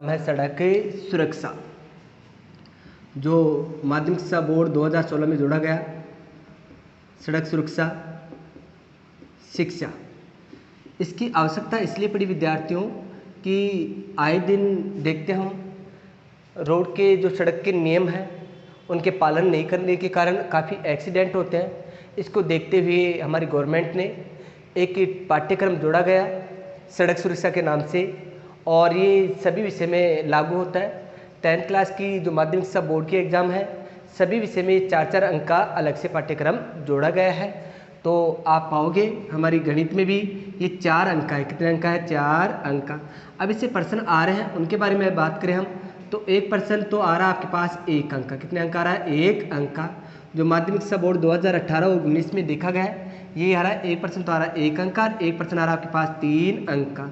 है सड़क सुरक्षा, जो माध्यमिक शिक्षा बोर्ड 2016 में जोड़ा गया। सड़क सुरक्षा शिक्षा, इसकी आवश्यकता इसलिए पड़ी विद्यार्थियों कि आए दिन देखते हम रोड के जो सड़क के नियम हैं उनके पालन नहीं करने के कारण काफ़ी एक्सीडेंट होते हैं। इसको देखते हुए हमारी गवर्नमेंट ने एक पाठ्यक्रम जोड़ा गया सड़क सुरक्षा के नाम से, और ये सभी विषय में लागू होता है। 10th क्लास की जो माध्यमिक शिक्षा बोर्ड की एग्ज़ाम है, सभी विषय में 4-4 अंक का अलग से पाठ्यक्रम जोड़ा गया है। तो आप पाओगे हमारी गणित में भी ये 4 अंक का है। कितने अंक का है? 4 अंक का। अब इससे प्रश्न आ रहे हैं, उनके बारे में बात करें हम तो एक प्रश्न तो आ रहा है आपके पास 1 अंक का। कितने अंक आ रहा है? 1 अंक का। जो माध्यमिक शिक्षा बोर्ड 2018 और 19 में देखा गया है, ये आ रहा है एक प्रश्न तो आ रहा है 1 अंक का, एक प्रश्न आ रहा है आपके पास 3 अंक का।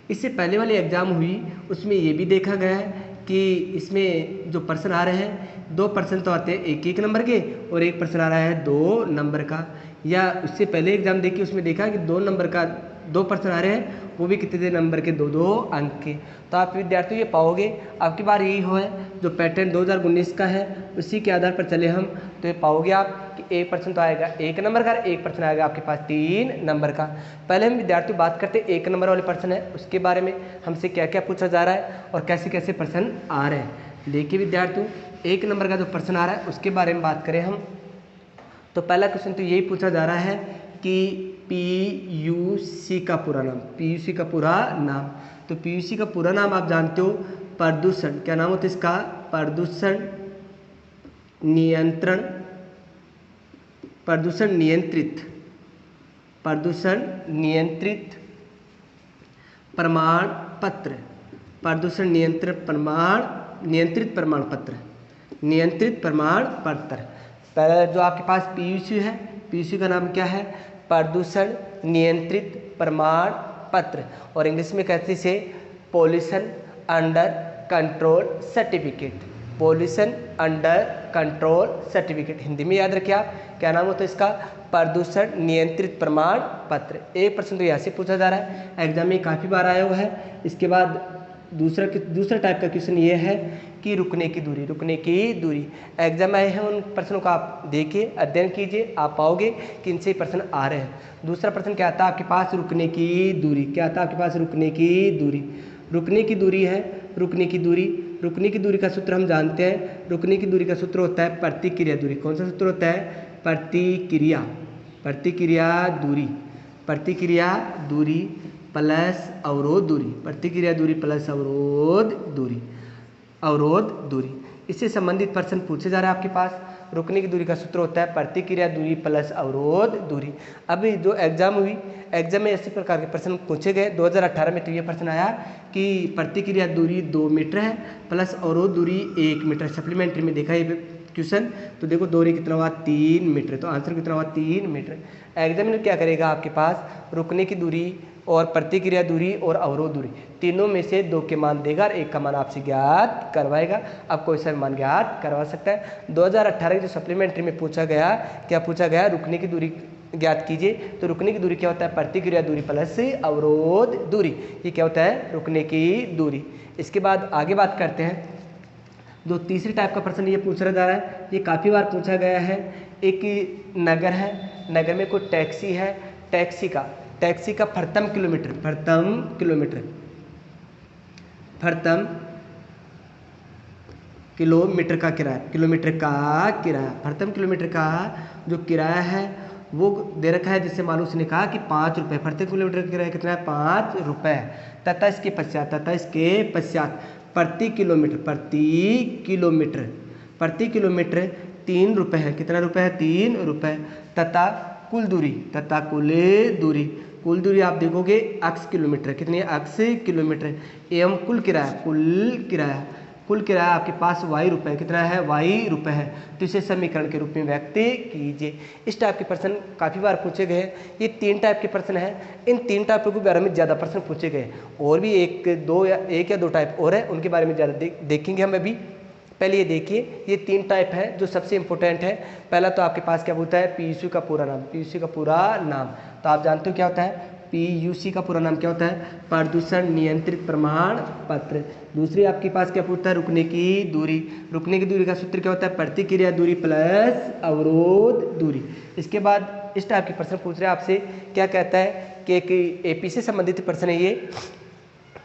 इससे पहले वाली एग्जाम हुई उसमें ये भी देखा गया है कि इसमें जो प्रश्न आ रहे हैं 2 प्रश्न तो आते हैं 1-1 नंबर के और एक प्रश्न आ रहा है 2 नंबर का। या उससे पहले एग्जाम देखिए उसमें देखा कि 2 नंबर का 2 प्रश्न आ रहे हैं, वो भी कितने नंबर के? 2-2 अंक के। तो आप विद्यार्थियों ये पाओगे अब की बार यही हो है जो पैटर्न 2019 का है उसी के आधार पर चले हम, तो ये पाओगे आप कि एक प्रश्न तो आएगा 1 नंबर का, एक प्रश्न आएगा आपके पास 3 नंबर का। पहले हम विद्यार्थी बात करते हैं 1 नंबर वाले प्रश्न है उसके बारे में, हमसे क्या क्या पूछा जा रहा है और कैसे कैसे प्रश्न आ रहे हैं। देखिए विद्यार्थियों 1 नंबर का जो प्रश्न आ रहा है उसके बारे में बात करें हम तो पहला क्वेश्चन तो यही पूछा जा रहा है कि PUC का पूरा नाम, PUC का पूरा नाम। तो PUC का पूरा नाम आप जानते हो प्रदूषण, क्या नाम होता है इसका? प्रदूषण नियंत्रण, प्रदूषण नियंत्रित, प्रदूषण नियंत्रित प्रमाण पत्र, प्रदूषण नियंत्रण प्रमाण, नियंत्रित प्रमाण पत्र, नियंत्रित प्रमाण पत्र। पहले जो आपके पास PUC है, PUC का नाम क्या है? प्रदूषण नियंत्रित प्रमाण पत्र, और इंग्लिश में कहते से pollution under control certificate, pollution under control certificate. Hindi में याद रखिए आप क्या नाम होता है इसका? प्रदूषण नियंत्रित प्रमाण पत्र। एक प्रश्न तो यहाँ से पूछा जा रहा है, एग्जाम में काफ़ी बार आया हुआ है। इसके बाद दूसरा टाइप का क्वेश्चन ये है कि रुकने की दूरी, रुकने की दूरी। एग्जाम आए हैं उन प्रश्नों का आप देखिए, अध्ययन कीजिए, आप पाओगे कि इनसे प्रश्न आ रहे हैं। दूसरा प्रश्न क्या आता है आपके पास? रुकने की दूरी। क्या आता है आपके पास? रुकने की दूरी। रुकने की दूरी है, रुकने की दूरी, रुकने की दूरी का सूत्र हम जानते हैं। रुकने की दूरी का सूत्र होता है प्रतिक्रिया दूरी। कौन सा सूत्र होता है? प्रतिक्रिया, प्रतिक्रिया दूरी, प्रतिक्रिया दूरी प्लस अवरोध दूरी, प्रतिक्रिया दूरी प्लस अवरोध दूरी, अवरोध दूरी। इससे संबंधित प्रश्न पूछे जा रहे हैं आपके पास। रुकने की दूरी का सूत्र होता है प्रतिक्रिया दूरी प्लस अवरोध दूरी। अभी जो एग्जाम हुई, एग्जाम में इसी प्रकार के प्रश्न पूछे गए 2018 में। तो ये प्रश्न आया कि प्रतिक्रिया दूरी 2 मीटर है प्लस अवरोध दूरी 1 मीटर। सप्लीमेंट्री में देखा ये क्वेश्चन, तो देखो दूरी कितना हुआ? 3 मीटर। तो आंसर कितना हुआ? 3 मीटर। एग्जामिनर क्या करेगा आपके पास? रुकने की दूरी और प्रतिक्रिया दूरी और अवरोध दूरी तीनों में से 2 के मान देगा और 1 का मान आपसे ज्ञात करवाएगा। आप कोई सा मान ज्ञात करवा सकता है। 2018 की जो सप्लीमेंट्री में पूछा गया, क्या पूछा गया? रुकने की दूरी ज्ञात कीजिए। तो रुकने की दूरी क्या होता है? प्रतिक्रिया दूरी प्लस अवरोध दूरी। ये क्या होता है? रुकने की दूरी। इसके बाद आगे बात करते हैं। जो तीसरी टाइप का प्रश्न ये पूछा जा रहा है, ये काफ़ी बार पूछा गया है। एक नगर है, नगर में कोई टैक्सी है, टैक्सी का प्रथम किलोमीटर, प्रथम किलोमीटर, प्रथम किलोमीटर का किराया, किलोमीटर का किराया, प्रथम किलोमीटर का जो किराया है वो दे रखा है, जिससे मालूम उसने कहा कि 5 रुपये। प्रत्येक किलोमीटर का किराया कितना है? 5 रुपये। तथा इसके पश्चात प्रति किलोमीटर, प्रति किलोमीटर 3 रुपये है। कितना रुपये है? 3 रुपये। तथा कुल दूरी, कुल दूरी आप देखोगे अक्स किलोमीटर, कितनी है? अक्स किलोमीटर। एवं कुल किराया आपके पास y रुपये, कितना है? y रुपये है। तो इसे समीकरण के रूप में व्यक्त कीजिए। इस टाइप के प्रश्न काफ़ी बार पूछे गए। ये 3 टाइप के प्रश्न हैं। इन 3 टाइपों के बारे में ज़्यादा प्रश्न पूछे गए, और भी 1 या 2 टाइप और है, उनके बारे में ज़्यादा देखेंगे हम अभी। पहले ये देखिए, ये 3 टाइप है जो सबसे इंपॉर्टेंट है। पहला तो आपके पास क्या होता है? PUC का पूरा नाम, PUC का पूरा नाम। तो आप जानते हो क्या होता है? PUC का पूरा नाम क्या होता है? प्रदूषण नियंत्रित प्रमाण पत्र। दूसरी आपके पास क्या पूछता है? रुकने की दूरी। रुकने की दूरी का सूत्र क्या होता है? प्रतिक्रिया दूरी प्लस अवरोध दूरी। इसके बाद इस टाइप के प्रश्न पूछ रहे हैं आपसे, क्या कहता है कि AP से संबंधित प्रश्न है ये।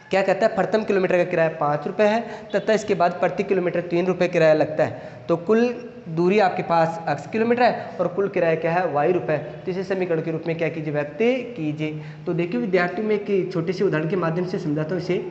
क्या कहता है? प्रथम किलोमीटर का किराया 5 रुपये है तथा इसके बाद प्रति किलोमीटर 3 रुपये किराया लगता है। तो कुल दूरी आपके पास x किलोमीटर है और कुल किराया क्या है? y रुपये। तो इसे समीकरण के रूप में क्या कीजिए? व्यक्त कीजिए। तो देखिए विद्यार्थियों में एक छोटे से उदाहरण के माध्यम से समझाता हूँ इसे।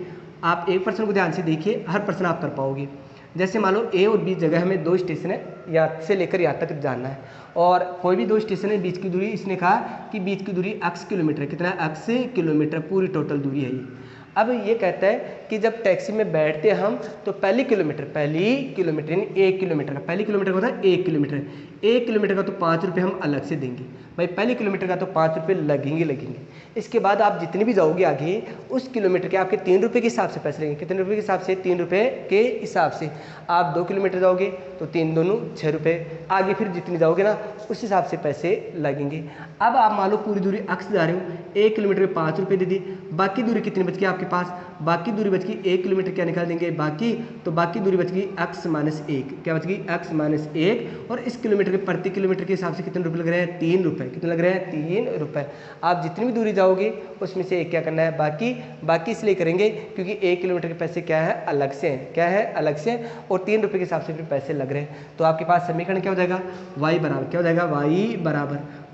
आप एक प्रश्न को ध्यान से देखिए, हर प्रश्न आप कर पाओगे। जैसे मान लो A और B जगह हमें 2 स्टेशन है, यहाँ से लेकर यहाँ तक जाना है और कोई भी 2 स्टेशन है, बीच की दूरी इसने कहा कि बीच की दूरी x किलोमीटर है। कितना? x किलोमीटर पूरी टोटल दूरी है ये। अब ये कहता है कि जब टैक्सी में बैठते हैं हम तो पहली किलोमीटर यानी 1 किलोमीटर का, पहली किलोमीटर का होता है 1 किलोमीटर, 1 किलोमीटर का तो 5 रुपये हम अलग से देंगे भाई। पहले किलोमीटर का तो 5 रुपये लगेंगे। इसके बाद आप जितने भी जाओगे आगे उस किलोमीटर के आपके 3 रुपये के हिसाब से पैसे लगेंगे। कितने रुपये के हिसाब से? 3 रुपये के हिसाब से। आप 2 किलोमीटर जाओगे तो 3 दूनी 6 रुपये, आगे फिर जितनी जाओगे ना उस हिसाब से पैसे लगेंगे। अब आप मान लो पूरी दूरी x जा रहे हो, 1 किलोमीटर पे 5 रुपये दे दी, बाकी दूरी कितनी बच गई आपके पास? बाकी दूरी बच गई 1 किलोमीटर, क्या निकाल देंगे बाकी? तो बाकी दूरी बच गई x माइनस 1। क्या बच गई? x minus 1। और इस किलोमीटर के प्रति किलोमीटर के हिसाब से कितने रुपये लग रहे हैं? 3 रुपये। कितने लग रहे हैं? 3 रुपये। आप जितनी भी दूरी जाओगे उसमें से एक क्या करना है? बाकी इसलिए करेंगे क्योंकि 1 किलोमीटर के पैसे क्या है? अलग से हैं। क्या है? अलग से। और 3 रुपये के हिसाब से फिर पैसे लग रहे हैं। तो आपके पास समीकरण क्या हो जाएगा? y बराबर क्या हो जाएगा?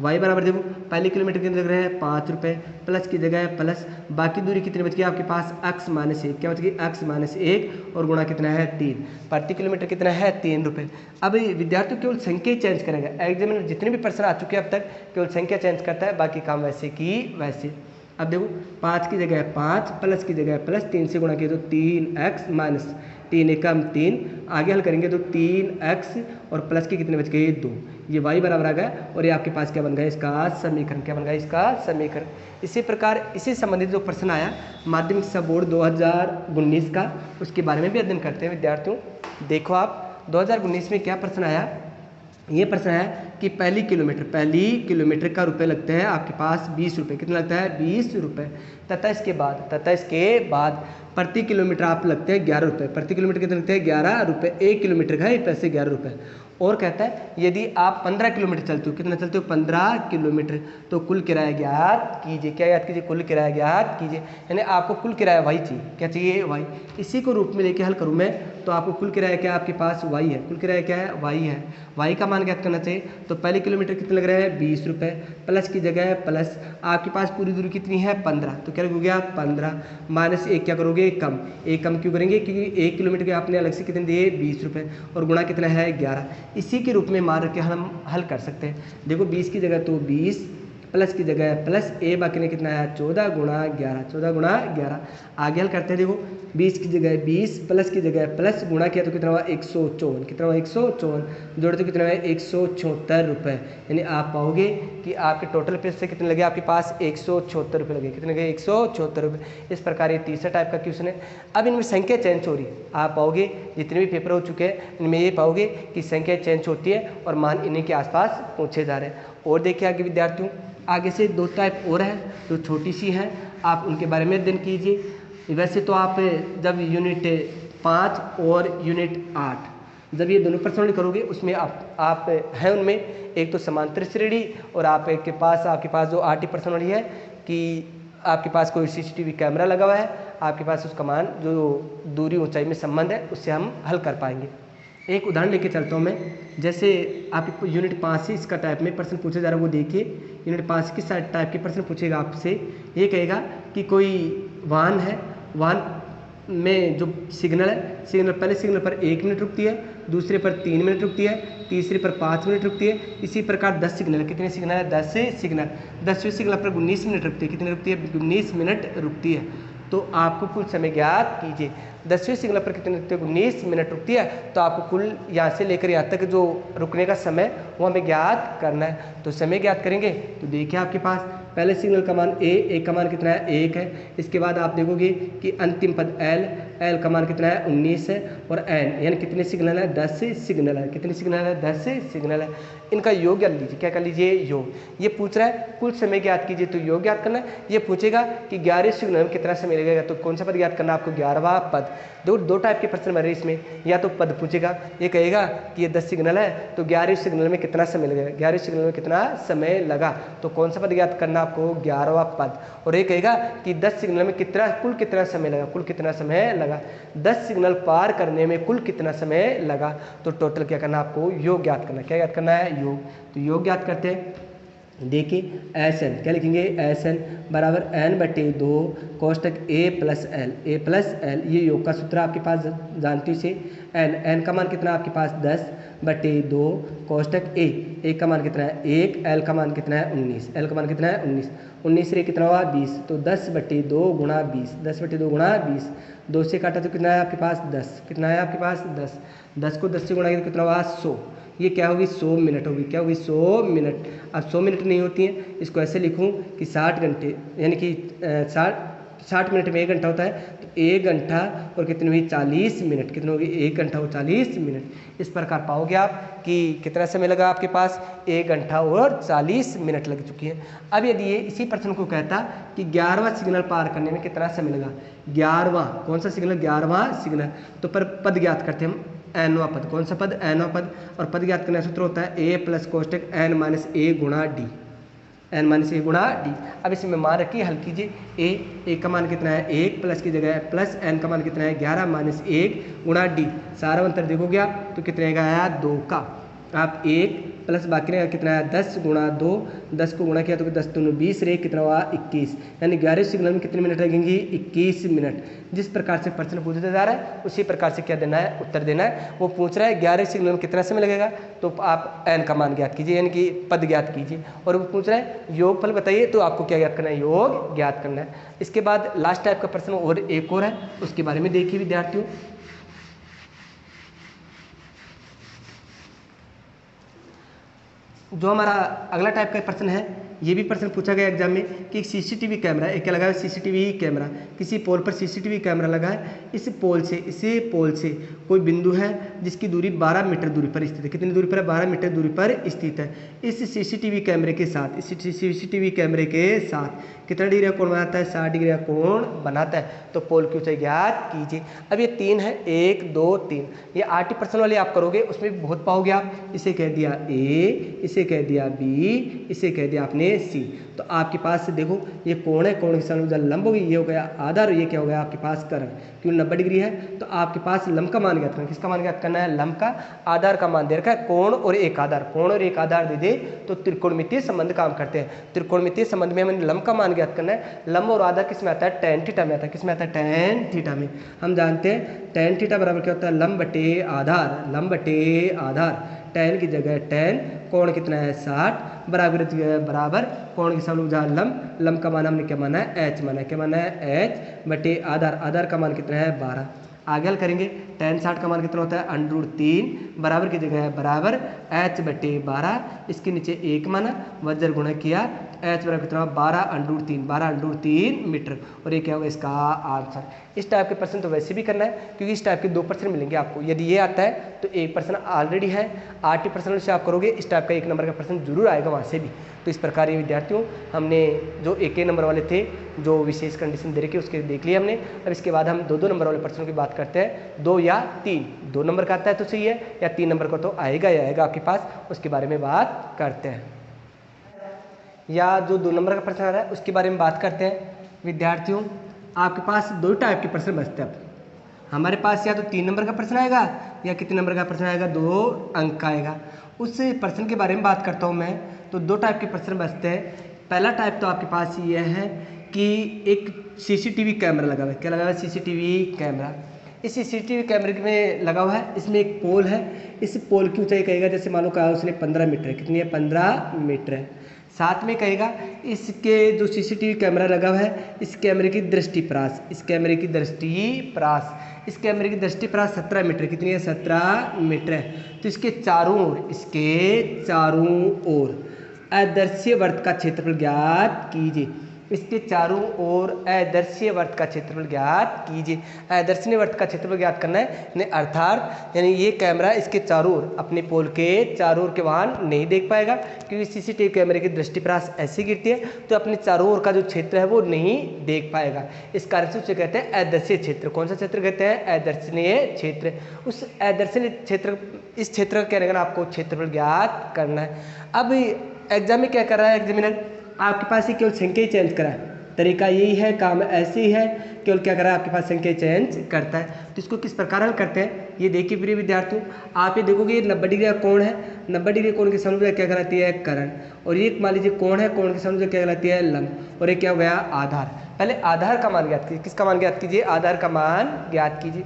y बराबर देखो पहले किलोमीटर के लग रहे हैं 5 रुपये, प्लस की जगह है प्लस, बाकी दूरी कितनी बच गई आपके पास? x minus 1। क्या बच गई? x माइनस 1 और गुणा कितना है? 3। प्रति किलोमीटर कितना है? 3 रुपये। अब विद्यार्थी केवल संख्या चेंज करेगा। एग्जामिनर जितने भी प्रश्न आ चुके हैं अब तक केवल संख्या चेंज करता है, बाकी काम वैसे की वैसे। अब देखो 5 की जगह 5, प्लस की जगह प्लस, 3 से गुणा किया तो 3x माइनस 3 एकम 3, आगे हल करेंगे तो 3x और प्लस के कितने बच गए? 2। ये y बराबर आ गया और ये आपके पास क्या बन गया? इसका समीकरण। क्या बन गया? इसका समीकरण। इसी प्रकार इससे संबंधित जो प्रश्न आया माध्यमिक शिक्षा बोर्ड 2019 का, उसके बारे में भी अध्ययन करते हैं विद्यार्थियों। देखो आप 2019 में क्या प्रश्न आया। ये प्रश्न है कि पहली किलोमीटर का रुपये लगते हैं आपके पास 20 रुपये। कितना लगता है? 20 रुपये। तथा इसके बाद प्रति किलोमीटर आप लगते हैं 11 रुपये। प्रति किलोमीटर कितने लगते हैं? 11 रुपये। 1 किलोमीटर का है पैसे 11 रुपये। और कहता है यदि आप 15 किलोमीटर चलते हो, कितना चलते हो? 15 किलोमीटर, तो कुल किराया ज्ञात कीजिए। क्या याद कीजिए? कुल किराया ज्ञात कीजिए। यानी आपको कुल किराया वाई चाहिए। क्या चाहिए? वाई। इसी को रूप में लेके हल करूँ मैं तो आपको कुल किराया क्या आपके पास? वाई है। कुल किराया क्या है? वाई है। वाई का मान ज्ञात करना चाहिए। तो पहले किलोमीटर कितने लग रहे हैं? 20 रुपये, प्लस की जगह प्लस, आपके पास पूरी दूरी कितनी है? 15। तो क्या हो गया? 15 माइनस 1 क्या करोगे? कम। 1 कम क्यों करेंगे? क्योंकि 1 किलोमीटर के आपने अलग से कितने दिए? 20 रुपये और गुणा कितना है? 11। इसी के रूप में मान के हम हल कर सकते हैं। देखो 20 की जगह तो 20, प्लस की जगह प्लस, ए बाकी ने कितना है? 14 गुणा 11। 14 गुणा 11। आगे हल करते हैं। देखो 20 की जगह 20, प्लस की जगह प्लस, गुणा किया तो कितना हुआ? 154। कितना हुआ? 154। जोड़े तो कितना है? 176 रुपये। यानी आप पाओगे कि आपके टोटल पैसे कितने लगे आपके पास? 176 रुपये लगे। कितने लगे? 176 रुपये। इस प्रकार ये तीसरा टाइप का क्वेश्चन है। अब इनमें संख्या चेंज हो रही है। आप पाओगे जितने भी पेपर हो चुके हैं इनमें ये पाओगे कि संख्या चेंज होती है और मान इन्हीं के आसपास पूछे जा रहे हैं। और देखिए आगे विद्यार्थियों, आगे से 2 टाइप और है जो छोटी सी हैं, आप उनके बारे में अध्ययन कीजिए। वैसे तो आप जब यूनिट 5 और यूनिट 8 जब ये दोनों प्रश्न करोगे उसमें आप हैं उनमें एक तो समांतर श्रेणी और आपके पास जो 8 प्रश्न वाली है कि आपके पास कोई CCTV कैमरा लगा हुआ है, आपके पास उसका मान जो दूरी ऊंचाई में संबंध है उससे हम हल कर पाएंगे। एक उदाहरण लेके चलता हूँ मैं। जैसे आप यूनिट 5 से इसका टाइप में प्रश्न पूछे जा रहा है वो देखिए। यूनिट 5 किस टाइप के प्रश्न पूछेगा आपसे? ये कहेगा कि कोई वाहन है, वाहन में जो सिग्नल है, सिग्नल पहले सिग्नल पर 1 मिनट रुकती है, दूसरे पर 3 मिनट रुकती है, तीसरे पर 5 मिनट रुकती है। इसी प्रकार 10 सिग्नल है। कितने सिग्नल है? 10 सिग्नल। 10वें सिग्नल पर 19 मिनट रुकती है। कितनी रुकती है? 19 मिनट रुकती है। तो आपको कुल समय ज्ञात कीजिए। 10वें सिग्नल पर कितने रुकती है? 19 मिनट रुकती है। तो आपको कुल यहाँ से लेकर यहाँ तक जो रुकने का समय वो हमें ज्ञात करना है। तो समय ज्ञात करेंगे तो देखिए आपके पास पहले सिग्नल का मान ए का मान कितना है? 1 है। इसके बाद आप देखोगे कि अंतिम पद एल का मान कितना है 19 है, और एन यानी कितने सिग्नल है 10 सिग्नल है। कितने सिग्नल है 10 सिग्नल है। इनका योग ज्ञात लीजिए। क्या कर लीजिए योग। ये पूछ रहा है कुल समय ज्ञात कीजिए, तो योग ज्ञात करना है। ये पूछेगा कि 11 सिग्नल में कितना समय लगेगा, तो कौन सा पद ज्ञात करना है आपको 11वां पद। दो टाइप के प्रश्न बन रहे इसमें, या तो पद पूछेगा, ये कहेगा कि ये 10 सिग्नल है तो 11 सिग्नल में कितना समय लगेगा, 11 सिग्नल में कितना समय लगा, तो कौन सा पद ज्ञात करना आपको 11वां पद। और ये कहेगा कि 10 सिग्नल में कुल कितना समय लगा, कुल कितना समय लगा, 10 सिग्नल पार करने में कुल कितना समय लगा, तो टोटल क्या करना आपको योग ज्ञात करना। क्या ज्ञात करना है योग। तो योग ज्ञात करते हैं। देखिए एस एन क्या लिखेंगे, एस एन बराबर n/2 कोष्टक a प्लस एल, ये योग का सूत्र आपके पास जानती से। एन का मान कितना आपके पास 10/2 कोष्टक a का मान कितना है 1, एल का मान कितना है 19, एल का मान कितना है 19 रे कितना हुआ 20, तो 10/2 गुणा 20, 10/2 गुणा 20, 2 से काटा तो कितना है आपके पास 10, कितना है आपके पास 10 को 10 से गुणा किया तो कितना हुआ 100, ये क्या होगी 100 मिनट होगी। क्या होगी 100 मिनट। अब 100 मिनट नहीं होती है, इसको ऐसे लिखूं कि 60 घंटे यानी कि 60 मिनट में 1 घंटा होता है, तो 1 घंटा और कितनी हुई 40 मिनट, कितनी होगी 1 घंटा और 40 मिनट। इस प्रकार पाओगे आप कि कितना समय लगा आपके पास 1 घंटा और 40 मिनट लग चुकी है। अब यदि ये इसी प्रश्न को कहता कि 11वां सिग्नल पार करने में कितना समय लगा, 11वां कौन सा सिग्नल 11वां सिग्नल, तो पर पद ज्ञात करते हैं हम एनवा पद। कौन सा पद एनवा पद, और पद ज्ञात करने का सूत्र होता है a प्लस कोष्टक n-a गुणा डी, n-a गुणा डी। अब इसमें मान रखिए हल कीजिए। a का मान कितना है 1 प्लस की जगह प्लस n का मान कितना है 11 - 1 गुणा डी। सारा अंतर देखोगे आप तो कितने का आया 2 का। आप 1 प्लस बाकी रहेगा कितना है 10 गुणा 2, 10 को गुणा किया तो 10 दूनी 20 रे कितना हुआ 21, यानी 11 सिग्नल में कितने मिनट लगेंगी 21 मिनट। जिस प्रकार से प्रश्न पूछा जा रहा है उसी प्रकार से क्या देना है उत्तर देना है। वो पूछ रहा है 11 सिग्नल में कितना समय लगेगा, तो आप n का मान ज्ञात कीजिए यानी कि पद ज्ञात कीजिए। और वो पूछ रहा है योग फल बताइए, तो आपको क्या ज्ञात करना है योग ज्ञात करना है। इसके बाद लास्ट टाइप का प्रश्न और एक और है, उसके बारे में देखिए विद्यार्थियों। जो हमारा अगला टाइप का प्रश्न है, ये भी प्रश्न पूछा गया एग्जाम में कि एक सीसीटीवी कैमरा, एक क्या लगा है सीसीटीवी कैमरा, किसी पोल पर सीसीटीवी कैमरा लगा है। इस पोल से कोई बिंदु है जिसकी दूरी 12 मीटर दूरी पर स्थित है। कितनी दूरी पर है 12 मीटर दूरी पर स्थित है। इस सीसीटीवी कैमरे के साथ कितना डिग्री का कोण बनाता है 60 डिग्री का कोण बनाता है। तो पोल की ऊंचाई ज्ञात कीजिए। अब ये 3 है 1 2 3, ये आरटी प्रश्न वाले आप करोगे उसमें भी बहुत पाओगे आप। इसे कह दिया ए, इसे कह दिया बी, इसे कह दिया आपने सी। तो आपके पास देखो ये कोण है, कोण के सामने लंब होगी, ये हो गया आधार और ये क्या हो गया आपके पास कर्ण। क्यों 90 डिग्री है तो आपके पास लंब का मान ज्ञात करना। किसका मान ज्ञात करना है लंब का। आधार का मान दे रखा है कोण और एक आधार, कोण और एक आधार दे दे तो त्रिकोणमितीय संबंध काम करते हैं। त्रिकोणमितीय संबंध में हमें लंब का मान ज्ञात करना है। लंब और आधार किस में आता है tan थीटा में आता है। किस में आता है tan थीटा में। हम जानते हैं tan थीटा बराबर क्या होता है लंब बटे आधार, लंब बटे आधार। tan की जगह tan, कोण कितना है 60 बराबर कोण के सामने जहाँ लंब का मान हमने क्या माना है h माना है। क्या माना है h बटे आधार, आधार का मान कितना है 12। आगे हल करेंगे tan 60 का मान कितना होता है √3 बराबर की जगह है बराबर h बटे 12, इसके नीचे 1 माना वज्र गुणा किया h बराबर कितना 12√3 मीटर। और ये क्या होगा इसका आंसर। इस टाइप के प्रश्न तो वैसे भी करना है क्योंकि इस टाइप के 2 प्रश्न मिलेंगे आपको। यदि ये आता है तो एक प्रश्न ऑलरेडी है, आरटी प्रश्न से आप करोगे इस टाइप का 1 नंबर का प्रश्न जरूर आएगा वहाँ से भी। तो इस प्रकार ये विद्यार्थियों हमने जो 1 नंबर वाले थे जो विशेष कंडीशन दे रखी उसके देख लिया हमने। अब इसके बाद हम 2 नंबर वाले प्रश्नों की बात करते हैं। 2 या 3, 2 नंबर का आता है तो सही है, या 3 नंबर का तो आएगा ही आएगा आपके पास, उसके बारे में बात करते हैं। या जो 2 नंबर का प्रश्न आ रहा है उसके बारे में बात करते हैं। विद्यार्थियों आपके पास 2 टाइप के प्रश्न बचते हैं। अब हमारे पास या तो 3 नंबर का प्रश्न आएगा या कितने नंबर का प्रश्न आएगा 2 अंक का आएगा। उस प्रश्न के बारे में बात करता हूँ मैं। तो 2 टाइप के प्रश्न बचते हैं। पहला टाइप तो आपके पास ये है कि एक सीसीटीवी कैमरा लगा हुआ है। क्या लगा हुआ है सीसीटीवी कैमरा। इस सीसीटीवी कैमरे में लगा हुआ है, इसमें एक पोल है। इस पोल की ऊंचाई कहेगा जैसे मानो कहा उसने 15 मीटर है। कितनी है 15 मीटर है। साथ में कहेगा इसके जो सीसीटीवी कैमरा लगा हुआ है इस कैमरे की दृष्टिपरास, इस कैमरे की दृष्टिपरास 17 मीटर। कितनी है 17 मीटर है। तो इसके चारों ओर अदृश्य वर्त का क्षेत्रफल ज्ञात कीजिए। इसके चारों ओर अदर्शीय वृत्त का क्षेत्रफल ज्ञात कीजिए। अदर्शीय वृत्त का क्षेत्रफल ज्ञात करना है, अर्थात यानी ये कैमरा इसके चारों ओर, अपने पोल के चारों ओर के वाहन नहीं देख पाएगा, क्योंकि सीसीटीवी कैमरे की दृष्टिपरास ऐसी गिरती है तो अपने चारों ओर का जो क्षेत्र है वो नहीं देख पाएगा। इस कारण से उसे कहते हैं अदर्शीय क्षेत्र। कौन सा क्षेत्र कहते हैं? अदर्शनीय क्षेत्र। उस अदर्शनीय क्षेत्र, इस क्षेत्र का क्या रहेगा ना, आपको क्षेत्रफल ज्ञात करना है। अब एग्जाम में क्या कर रहा है एग्जामिनर, आपके पास ही केवल संख्या ही चेंज करा है, तरीका यही है, काम ऐसे ही है, केवल क्या कर रहा है आपके पास संख्या चेंज करता है। तो इसको किस प्रकार हल करते हैं ये देखिए प्रिय विद्यार्थियों, आप ये देखोगे ये 90 डिग्री का कोण है, 90 डिग्री कोण के समूह क्या कहलाती है? करण। और ये मान लीजिए कोण है, कोण के समूह क्या कहलाती है? लंब। और ये क्या हो गया? आधार। पहले आधार का मान ज्ञात कीजिए। किसका मान ज्ञात कीजिए? आधार का मान ज्ञात कीजिए।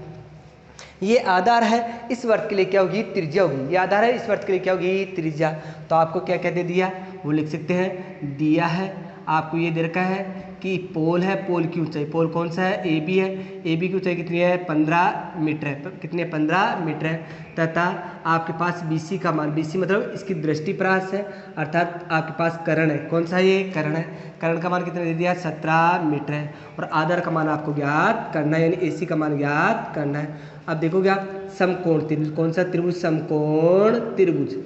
ये आधार है, इस वर्त के लिए क्या होगी? त्रिज्या होगी। ये आधार है, इस वर्त के लिए क्या होगी? त्रिज्या। तो आपको क्या कहते दिया वो लिख सकते हैं, दिया है आपको ये दे रखा है कि पोल है, पोल की ऊंचाई, पोल कौन सा है? ए बी है, ए बी की ऊंचाई कितनी है? 15 मीटर है। कितनी है? 15 मीटर है। तथा आपके पास बी सी का मान, बी सी मतलब इसकी दृष्टिपरास है, अर्थात आपके पास करण है। कौन सा ये? करण है। करण का मान कितना दे दिया? 17 मीटर है। और आधार का मान आपको ज्ञात करना है, यानी ए सी का मान ज्ञात करना है। अब देखोगे आप समकोण त्रिभुज, कौन सा त्रिभुज? समकोण त्रिभुज।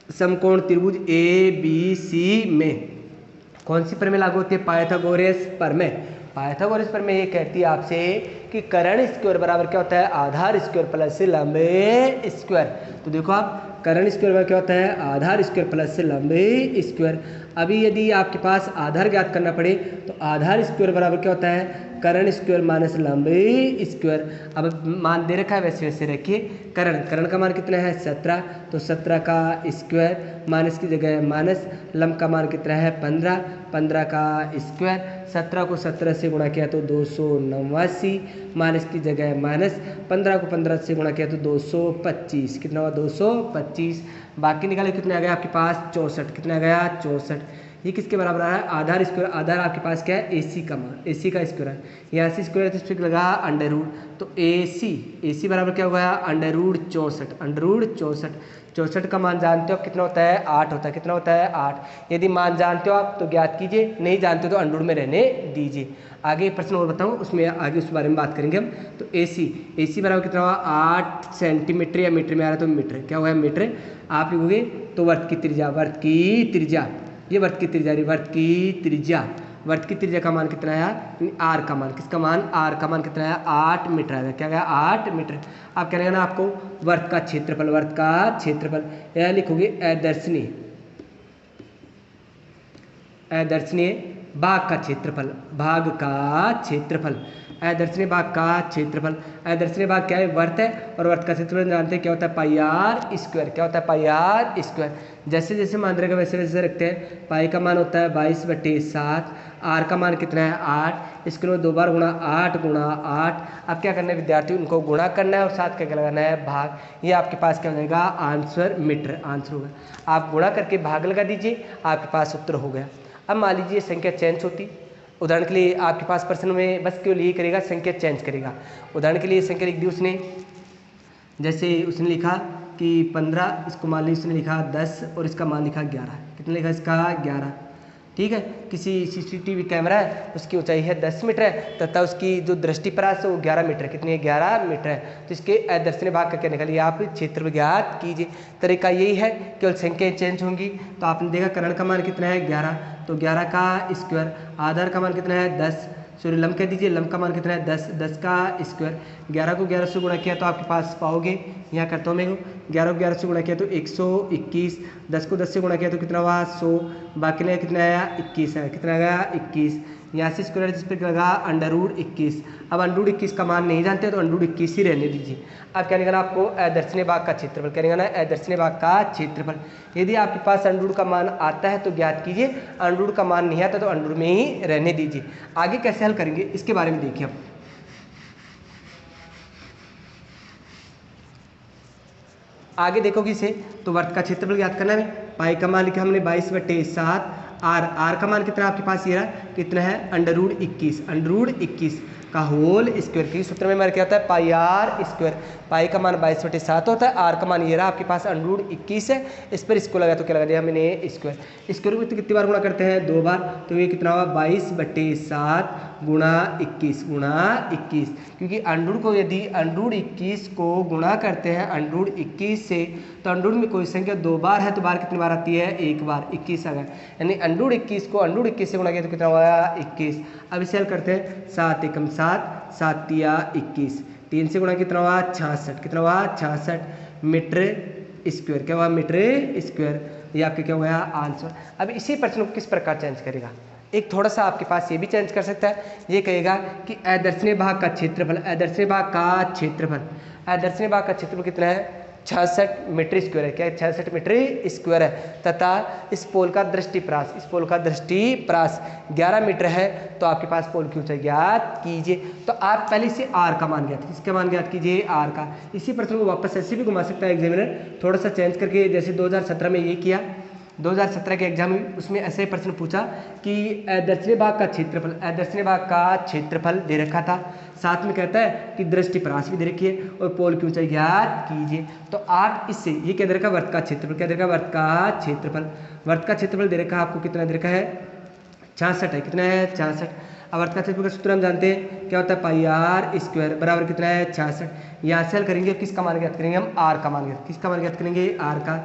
समकोण त्रिभुज ए बी सी में कौन सी प्रमेय लागू होती है? पाइथागोरस प्रमेय। पाइथागोरस प्रमेय ये कहती है आपसे कि करण स्क्वायर बराबर क्या होता है? आधार स्क्वायर प्लस लंबे स्क्वायर। तो देखो आप करण स्क्वायर बराबर क्या होता है? आधार स्क्वायर प्लस लंबे स्क्वायर। अभी यदि आपके पास आधार ज्ञात करना पड़े तो आधार स्क्वायर बराबर क्या होता है? करण स्क्वायर माइनस लंबे स्क्वायर। अब मान दे रखा है वैसे वैसे रखिए। करण का मान कितना है? 17, तो 17 का स्क्वायर, माइनस की जगह माइनस, लंब का मान कितना है? 15, 15 का स्क्वायर, 17 को 17 से गुणा किया तो 289, माइनस की जगह माइनस, 15 को 15 से गुणा किया तो 225, कितना हुआ? 225। बाकी निकाले कितना आ गया आपके पास? 64। कितना आ गया? 64। ये किसके बराबर आ रहा है? आधार स्क्वायर। आधार आपके पास क्या है? AC का मान, AC का स्क्वायर है। यहाँ से स्क्वायर है तो इस पर लगा अंडर रूट, तो AC बराबर क्या होगा? Under root 64। Under root 64। 64 का मान जानते हो आप कितना होता है? 8 होता है। कितना होता है? 8। यदि मान जानते हो आप तो ज्ञात कीजिए, नहीं जानते हो तो अंडर रूट में रहने दीजिए। आगे प्रश्न और बताऊँ, उसमें आगे उस बारे में बात करेंगे हम। तो AC बराबर कितना हुआ? 8 सेंटीमीटर, या मीटर में आ रहा है तो मीटर, क्या हुआ? मीटर। आप लिखोगे तो वर्त की त्रिज्या, वर्त की त्रिज्या, ये वर्त की त्रिज्या, वर्त की त्रिज्या, वर्त की त्रिज्या का मान कितना है? आर का मान, किसका मान? आर का मान कितना है? 8 मीटर आएगा। क्या गया? 8 मीटर। आप क्या रहेगा ना आपको? वर्त का क्षेत्रफल, वर्त का क्षेत्रफल, यह लिखोगे अदर्शनीय, अदर्शनीय भाग का क्षेत्रफल, भाग का क्षेत्रफल, अदर्शनीय भाग का क्षेत्रफल। अदर्शनीय भाग क्या है? वर्त है, और वर्त का क्षेत्रफल जानते हैं क्या होता है? पाई आर स्क्वायर। क्या होता है? पाई आर स्क्वायर। जैसे जैसे मान रहेगा वैसे वैसे रखते हैं। पाई का मान होता है 22/7, आर का मान कितना है? 8, इसको 2 बार गुणा 8 गुणा 8। अब क्या करना है विद्यार्थी? उनको गुणा करना है और साथ क्या लगाना है? भाग। ये आपके पास क्या हो जाएगा? आंसर मीटर, आंसर होगा। आप गुणा करके भाग लगा दीजिए, आपके पास उत्तर हो गया। अब मान लीजिए संख्या चेंज होती, उदाहरण के लिए आपके पास प्रश्न में बस केवल यही करेगा, संख्या चेंज करेगा। उदाहरण के लिए संख्या लिख दी उसने, जैसे उसने लिखा कि 15, इसको मान लीजिए उसने लिखा 10 और इसका मान लिखा 11। कितना लिखा इसका? 11। ठीक है। किसी CCTV कैमरा है, उसकी ऊंचाई है 10 मीटर है तथा उसकी जो दृष्टिपरास है वो 11 मीटर। कितनी है? 11 मीटर है। तो इसके अदर्शनीय भाग का क्या निकालिए आप? क्षेत्र ज्ञात कीजिए। तरीका यही है, केवल संख्याएं चेंज होंगी। तो आपने देखा करण का मान कितना है? 11, तो 11 का स्क्वायर। आधार का मान कितना है? 10, सॉरी लंब कह दीजिए, लंब का मान कितना है? 10, 10 का स्क्वायर। 11 को 11 से गुणा किया तो आपके पास पाओगे, यहाँ करता हूँ मैं, 11 को 11 से गुणा किया तो 121, 10 को 10 से गुणा किया तो कितना हुआ? 100, बाकी ने कितना आया? 21 है। कितना आया? 21। यहाँ से स्क्वायर जिस पर लगा अंडर रूट 21। अब अंडर रूट 21 का मान नहीं जानते तो अंडर रूट 21 ही रहने दीजिए। अब क्या निकालना आपको? अदर्शनीय भाग का क्षेत्रफल। क्या निकालना है? अदर्शनीय भाग का क्षेत्रफल। यदि आपके पास अंडर रूट का मान आता है तो ज्ञात कीजिए, अंडर रूट का मान नहीं आता तो अंडर रूट में ही रहने दीजिए। आगे कैसे हल करेंगे इसके बारे में देखिए। अब आगे देखोगे इसे तो वर्त का क्षेत्रफल ज्ञात करना है। पाई का मान लिखा हमने 22/7, आर का मान कितना आपके पास ये रहा? कितना है? Under root 21, under root 21। का होल स्क्वायर, क्योंकि सूत्र में हमारे क्या होता है पाई आर स्क्वायर। पाई का मान 22/7 होता है, आर का मान ये रहा आपके पास √21 है। इस पर इसको लगा तो क्या लगा दिया हमने स्क्वायर। स्क्वायर को कितनी बार गुणा करते हैं 2 बार, तो ये कितना हुआ 22/7 गुणा 21, क्योंकि अंडूर को यदि √21 को गुणा करते हैं √21 से, तो अंडूर में कोई संख्या 2 बार है तो बार कितनी बार आती है 1 बार, 21 आ गया। यानी √21 को √21 से गुणा किया तो कितना हुआ 21। अब इसे हल करते हैं 7 एकम 7, 7 तिया 21, 3 से गुणा कितना हुआ 66, कितना हुआ 66 मीटर स्क्वायर। क्या हुआ मीटर स्क्वायर, ये आपके क्या हुआ आंसर। अब इसी प्रश्न को किस प्रकार चेंज करेगा, एक थोड़ा सा आपके पास ये भी चेंज कर सकता है। ये कहेगा कि अदर्शनीय भाग का क्षेत्रफल, अदर्शनीय भाग का क्षेत्रफल, अदर्शनीय भाग का क्षेत्रफल कितना है 66 मीटर स्क्वायर है। क्या 66 मीटर स्क्वायर है, तथा इस पोल का दृष्टिप्रास, इस पोल का दृष्टिप्रास 11 मीटर है। तो आपके पास पोल की ऊंचाई ज्ञात कीजिए। तो आप पहले से आर का मान ज्ञात, किसका मान ज्ञात कीजिए आर का। इसी प्रश्न को वापस ऐसे भी घुमा सकता है एग्जामिनर, थोड़ा सा चेंज करके, जैसे 2017 में ये किया, 2017 के एग्जाम में उसमें ऐसे प्रश्न पूछा कि दक्षिणी भाग का क्षेत्रफल, दक्षिणी भाग का क्षेत्रफल दे रखा था, साथ में कहता है कि दृष्टिप्रास भी दे रखी है और पोल की ऊंचाई ज्ञात कीजिए। तो आप इससे ये क्या दे रखा वर्त का क्षेत्रफल, क्या दे रखा वर्त का क्षेत्रफल, वर्त का क्षेत्रफल दे रखा आपको कितना दे रखा है 66 है, कितना है 66। अब वर्त का क्षेत्रफल का सूत्र हम जानते हैं क्या होता है पाई आर स्क्वायर बराबर कितना है 66। यहाँ से हल करेंगे किसका मान ज्ञात करेंगे हम आर का मान ज्ञात, किसका मान ज्ञात करेंगे आर का।